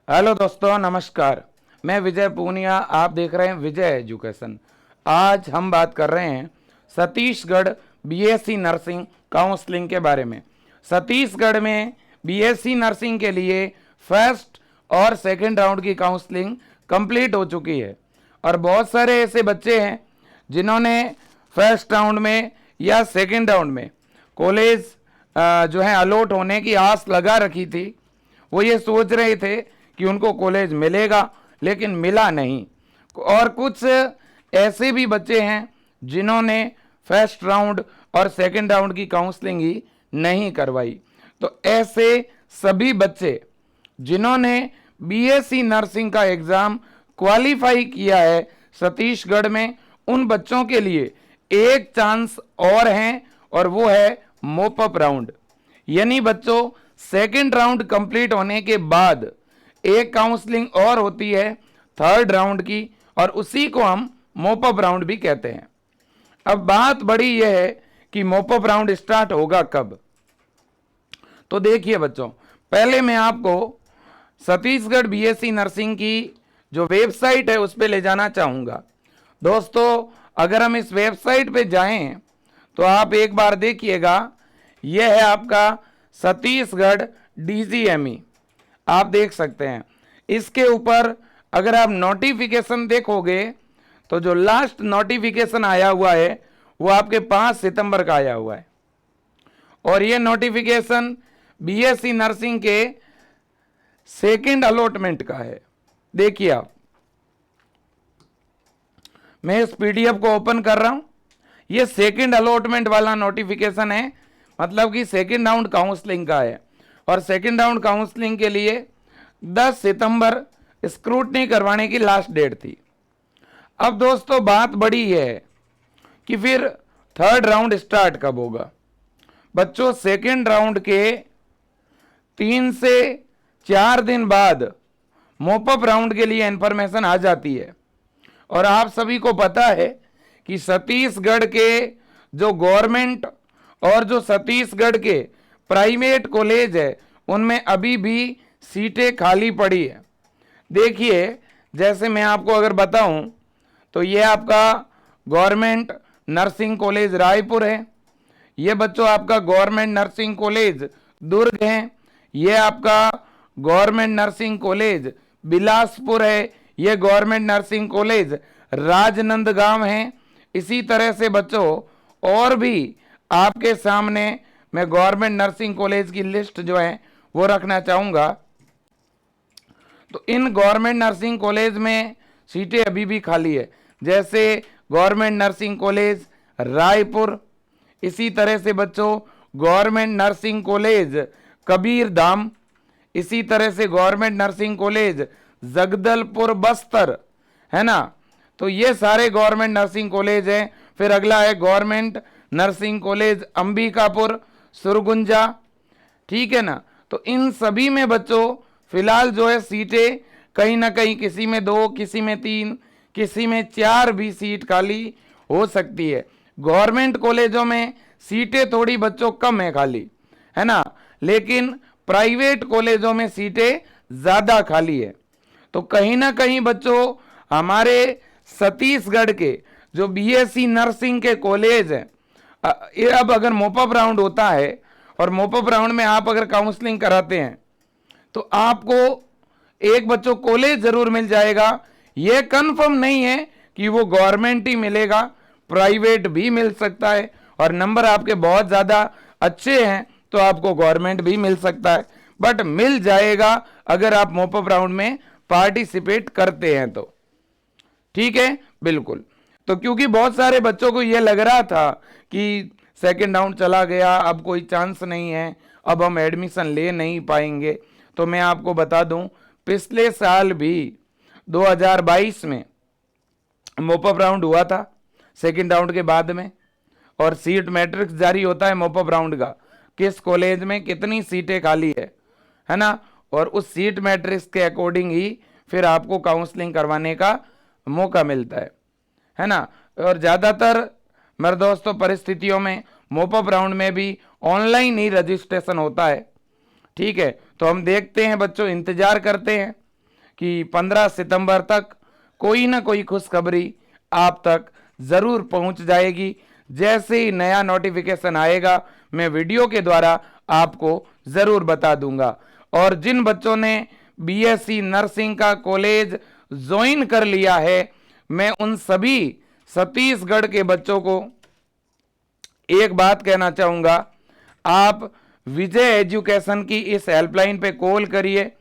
Hello दोस्तों, नमस्कार। मैं विजय पूनिया, आप देख रहे हैं विजय एजुकेशन। आज हम बात कर रहे हैं छत्तीसगढ़ बीएससी नर्सिंग काउंसलिंग के बारे में। छत्तीसगढ़ में बीएससी नर्सिंग के लिए फर्स्ट और सेकंड राउंड की काउंसलिंग कंप्लीट हो चुकी है और बहुत सारे ऐसे बच्चे हैं जिन्होंने फर्स्ट राउंड में या सेकंड राउंड में कॉलेज जो है अलॉट होने की आस लगा रखी थी। वो ये सोच रहे थे कि उनको कॉलेज मिलेगा, लेकिन मिला नहीं। और कुछ ऐसे भी बच्चे हैं जिन्होंने फर्स्ट राउंड और सेकंड राउंड की काउंसलिंग ही नहीं करवाई। तो ऐसे सभी बच्चे जिन्होंने बीएससी नर्सिंग का एग्जाम क्वालिफाई किया है छत्तीसगढ़ में, उन बच्चों के लिए एक चांस और है और वो है मोपअप राउंड। यानी बच्चों, सेकंड राउंड कंप्लीट होने के बाद एक काउंसलिंग और होती है थर्ड राउंड की, और उसी को हम मोपअप राउंड भी कहते हैं। अब बात बड़ी यह है कि मोपअप राउंड स्टार्ट होगा कब। तो देखिए बच्चों, पहले मैं आपको छत्तीसगढ़ बीएससी नर्सिंग की जो वेबसाइट है उस पर ले जाना चाहूंगा। दोस्तों, अगर हम इस वेबसाइट पे जाएं तो आप एक बार देखिएगा, यह है आपका छत्तीसगढ़ डीजीएमई। आप देख सकते हैं इसके ऊपर अगर आप नोटिफिकेशन देखोगे तो जो लास्ट नोटिफिकेशन आया हुआ है वो आपके 5 सितंबर का आया हुआ है और ये नोटिफिकेशन बीएससी नर्सिंग के सेकंड अलॉटमेंट का है। देखिए आप, मैं इस पीडीएफ को ओपन कर रहा हूं। ये सेकंड अलॉटमेंट वाला नोटिफिकेशन है, मतलब कि सेकंड राउंड काउंसलिंग का है। और सेकंड राउंड काउंसलिंग के लिए 10 सितंबर स्क्रूटनी करवाने की लास्ट डेट थी। अब दोस्तों, बात बड़ी है कि फिर थर्ड राउंड स्टार्ट कब होगा। बच्चों, सेकंड राउंड के 3 से 4 दिन बाद मोपअप राउंड के लिए इंफॉर्मेशन आ जाती है। और आप सभी को पता है कि छत्तीसगढ़ के जो गवर्नमेंट और जो छत्तीसगढ़ के प्राइवेट कॉलेज है उनमें अभी भी सीटें खाली पड़ी है। देखिए, जैसे मैं आपको अगर बताऊं तो ये आपका गवर्नमेंट नर्सिंग कॉलेज रायपुर है, ये बच्चों आपका गवर्नमेंट नर्सिंग कॉलेज दुर्ग है, ये आपका गवर्नमेंट नर्सिंग कॉलेज बिलासपुर है, ये गवर्नमेंट नर्सिंग कॉलेज राजनांदगांव है। इसी तरह से बच्चों और भी आपके सामने मैं गवर्नमेंट नर्सिंग कॉलेज की लिस्ट जो है वो रखना चाहूंगा। तो इन गवर्नमेंट नर्सिंग कॉलेज में सीटें अभी भी खाली है, जैसे गवर्नमेंट नर्सिंग कॉलेज रायपुर, इसी तरह से बच्चों गवर्नमेंट नर्सिंग कॉलेज कबीरधाम, इसी तरह से government nursing college Jagdalpur Bastar, है ना। तो ये सारे गवर्नमेंट नर्सिंग कॉलेज हैं। फिर अगला है गवर्नमेंट नर्सिंग कॉलेज अंबिकापुर सुरगुंजा, ठीक है ना। तो इन सभी में बच्चों फिलहाल जो है सीटें कहीं ना कहीं, किसी में 2, किसी में 3, किसी में 4 भी सीट खाली हो सकती है। गवर्नमेंट कॉलेजों में सीटें थोड़ी बच्चों कम है खाली, है ना, लेकिन प्राइवेट कॉलेजों में सीटें ज्यादा खाली है। तो कहीं ना कहीं बच्चों हमारे छत्तीसगढ़ के जो बीएससी नर्सिंग के कॉलेज हैं, ये अब अगर मोपअप राउंड होता है और मोपअप राउंड में आप अगर काउंसलिंग कराते हैं तो आपको एक बच्चों कॉलेज जरूर मिल जाएगा। यह कंफर्म नहीं है कि वो गवर्नमेंट ही मिलेगा, प्राइवेट भी मिल सकता है, और नंबर आपके बहुत ज्यादा अच्छे हैं तो आपको गवर्नमेंट भी मिल सकता है, बट मिल जाएगा अगर आप मोपअप राउंड में पार्टिसिपेट करते हैं तो, ठीक है, बिल्कुल। तो क्योंकि बहुत सारे बच्चों को यह लग रहा था कि सेकंड राउंड चला गया, अब कोई चांस नहीं है, अब हम एडमिशन ले नहीं पाएंगे, तो मैं आपको बता दूं पिछले साल भी 2022 में मोपअप राउंड हुआ था सेकंड राउंड के बाद में, और सीट मैट्रिक्स जारी होता है मोपअप राउंड का, किस कॉलेज में कितनी सीटें खाली है ना, और उस सीट मैट्रिक्स के अकॉर्डिंग ही फिर आपको काउंसलिंग करवाने का मौका मिलता है ना। और ज़्यादातर मेरे दोस्तों परिस्थितियों में मोपअप राउंड में भी ऑनलाइन ही रजिस्ट्रेशन होता है, ठीक है। तो हम देखते हैं बच्चों, इंतजार करते हैं कि 15 सितंबर तक कोई ना कोई खुशखबरी आप तक ज़रूर पहुंच जाएगी। जैसे ही नया नोटिफिकेशन आएगा मैं वीडियो के द्वारा आपको ज़रूर बता दूंगा। और जिन बच्चों ने बीएससी नर्सिंग का कॉलेज ज्वाइन कर लिया है, मैं उन सभी छत्तीसगढ़ के बच्चों को एक बात कहना चाहूँगा, आप विजय एजुकेशन की इस हेल्पलाइन पे कॉल करिए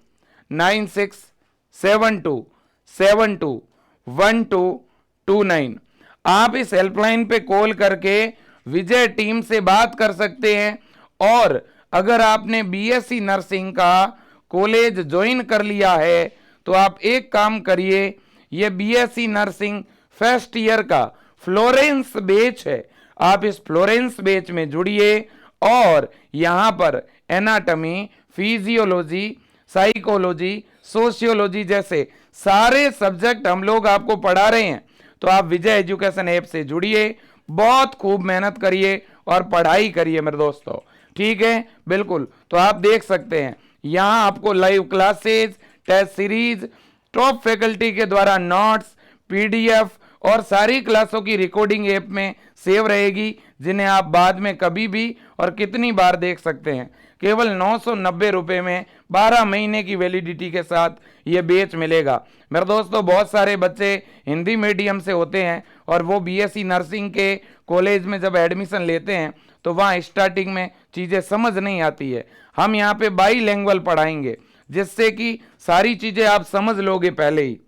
9672721229। आप इस हेल्पलाइन पे कॉल करके विजय टीम से बात कर सकते हैं। और अगर आपने बीएससी नर्सिंग का कॉलेज ज्वाइन कर लिया है तो आप एक काम करिए, ये बीएससी नर्सिंग फर्स्ट ईयर का फ्लोरेंस बैच है, आप इस फ्लोरेंस बैच में जुड़िए और यहाँ पर एनाटॉमी, फिजियोलॉजी, साइकोलॉजी, सोशियोलॉजी जैसे सारे सब्जेक्ट हम लोग आपको पढ़ा रहे हैं। तो आप विजय एजुकेशन ऐप से जुड़िए, बहुत खूब मेहनत करिए और पढ़ाई करिए मेरे दोस्तों, ठीक है। बिल्कुल, तो आप देख सकते हैं यहाँ आपको live classes, test series, top faculty के द्वारा नोट्स, पीडीएफ और सारी क्लासों की रिकॉर्डिंग ऐप में सेव रहेगी, जिन्हें आप बाद में कभी भी और कितनी बार देख सकते हैं। केवल 990 रुपये में 12 महीने की वैलिडिटी के साथ ये बैच मिलेगा। मेरे दोस्तों, बहुत सारे बच्चे हिंदी मीडियम से होते हैं और वो बीएससी नर्सिंग के कॉलेज में जब एडमिशन लेते हैं तो वहाँ स्टार्टिंग में चीज़ें समझ नहीं आती है। हम यहाँ पे बाईलिंगुअल पढ़ाएंगे, जिससे कि सारी चीज़ें आप समझ लोगे पहले ही,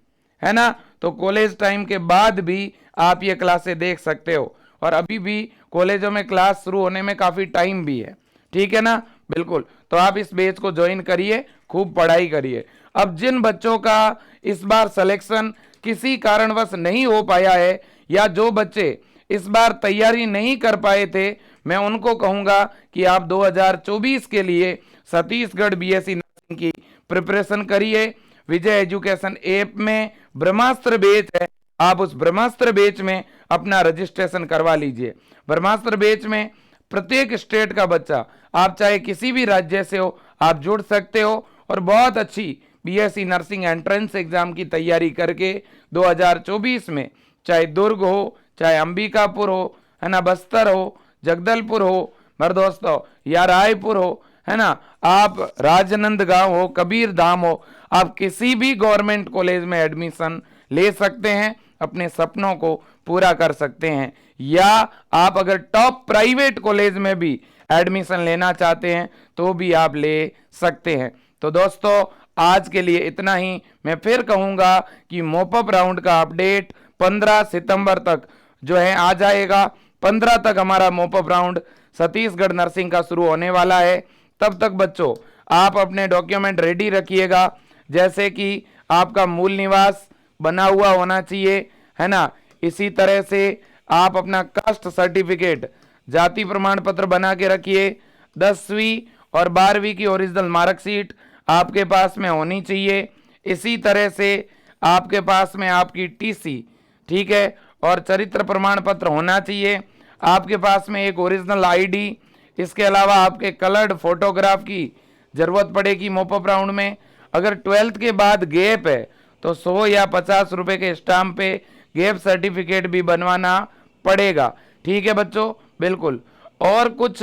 है ना। तो कॉलेज टाइम के बाद भी आप ये क्लासें देख सकते हो और अभी भी कॉलेजों में क्लास शुरू होने में काफ़ी टाइम भी है, ठीक है ना। बिल्कुल, तो आप इस बैच को ज्वाइन करिए, खूब पढ़ाई करिए। अब जिन बच्चों का इस बार सिलेक्शन किसी कारणवश नहीं हो पाया है या जो बच्चे इस बार तैयारी नहीं कर पाए थे, मैं उनको कहूँगा कि आप 2024 के लिए छत्तीसगढ़ बीएससी नर्सिंग की प्रिपरेशन करिए। विजय एजुकेशन ऐप में ब्रह्मास्त्र बैच है, आप उस ब्रह्मास्त्र बैच में अपना रजिस्ट्रेशन करवा लीजिए। ब्रह्मास्त्र बैच में प्रत्येक स्टेट का बच्चा, आप चाहे किसी भी राज्य से हो, आप जुड़ सकते हो और बहुत अच्छी बीएससी नर्सिंग एंट्रेंस एग्जाम की तैयारी करके 2024 में चाहे दुर्ग हो, चाहे अंबिकापुर हो, है ना, बस्तर हो, जगदलपुर हो मेरे दोस्तों, या रायपुर हो, है ना, आप राजनांदगांव हो, कबीर धाम हो, आप किसी भी गवर्नमेंट कॉलेज में एडमिशन ले सकते हैं, अपने सपनों को पूरा कर सकते हैं। या आप अगर टॉप प्राइवेट कॉलेज में भी एडमिशन लेना चाहते हैं तो भी आप ले सकते हैं। तो दोस्तों, आज के लिए इतना ही। मैं फिर कहूँगा कि मोपअप राउंड का अपडेट 15 सितंबर तक जो है आ जाएगा। 15 तक हमारा मोपअप राउंड छत्तीसगढ़ नर्सिंग का शुरू होने वाला है। तब तक बच्चों आप अपने डॉक्यूमेंट रेडी रखिएगा, जैसे कि आपका मूल निवास बना हुआ होना चाहिए, है ना। इसी तरह से आप अपना कास्ट सर्टिफिकेट, जाति प्रमाण पत्र बना के रखिए। 10वीं और 12वीं की ओरिजिनल मार्कशीट आपके पास में होनी चाहिए। इसी तरह से आपके पास में आपकी टीसी, ठीक है, और चरित्र प्रमाण पत्र होना चाहिए। आपके पास में एक ओरिजिनल आईडी, इसके अलावा आपके कलर्ड फोटोग्राफ की जरूरत पड़ेगी मोपअप राउंड में। अगर 12th के बाद गैप है तो 100 या 50 रुपए के स्टाम्प पे गैप सर्टिफिकेट भी बनवाना पड़ेगा, ठीक है बच्चों। बिल्कुल, और कुछ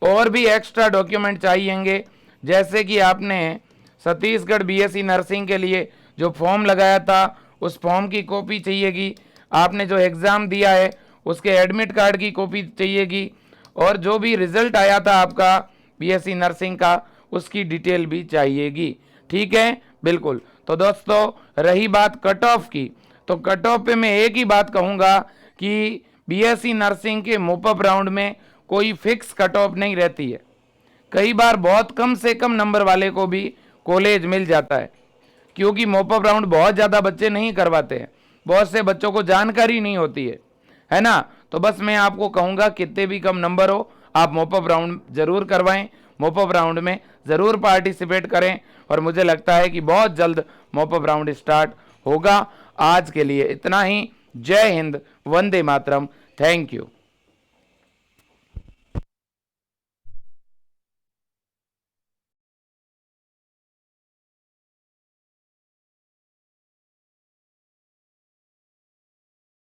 और भी एक्स्ट्रा डॉक्यूमेंट चाहिएंगे, जैसे कि आपने छत्तीसगढ़ बीएससी नर्सिंग के लिए जो फॉर्म लगाया था उस फॉर्म की कॉपी चाहिएगी। आपने जो एग्ज़ाम दिया है उसके एडमिट कार्ड की कॉपी चाहिएगी, और जो भी रिजल्ट आया था आपका बीएससी नर्सिंग का उसकी डिटेल भी चाहिएगी, ठीक है। बिल्कुल, तो दोस्तों रही बात कट ऑफ की, तो कट ऑफ पे मैं एक ही बात कहूँगा कि बीएससी नर्सिंग के मोपअप राउंड में कोई फिक्स कट ऑफ नहीं रहती है। कई बार बहुत कम से कम नंबर वाले को भी कॉलेज मिल जाता है, क्योंकि मोपअप राउंड बहुत ज़्यादा बच्चे नहीं करवाते हैं, बहुत से बच्चों को जानकारी नहीं होती है ना। तो बस मैं आपको कहूँगा कितने भी कम नंबर हो आप मोपअप राउंड जरूर करवाएं, मोपअप राउंड में ज़रूर पार्टिसिपेट करें, और मुझे लगता है कि बहुत जल्द मोपअप राउंड स्टार्ट होगा। आज के लिए इतना ही। जय हिंद, वंदे मातरम, थैंक यू।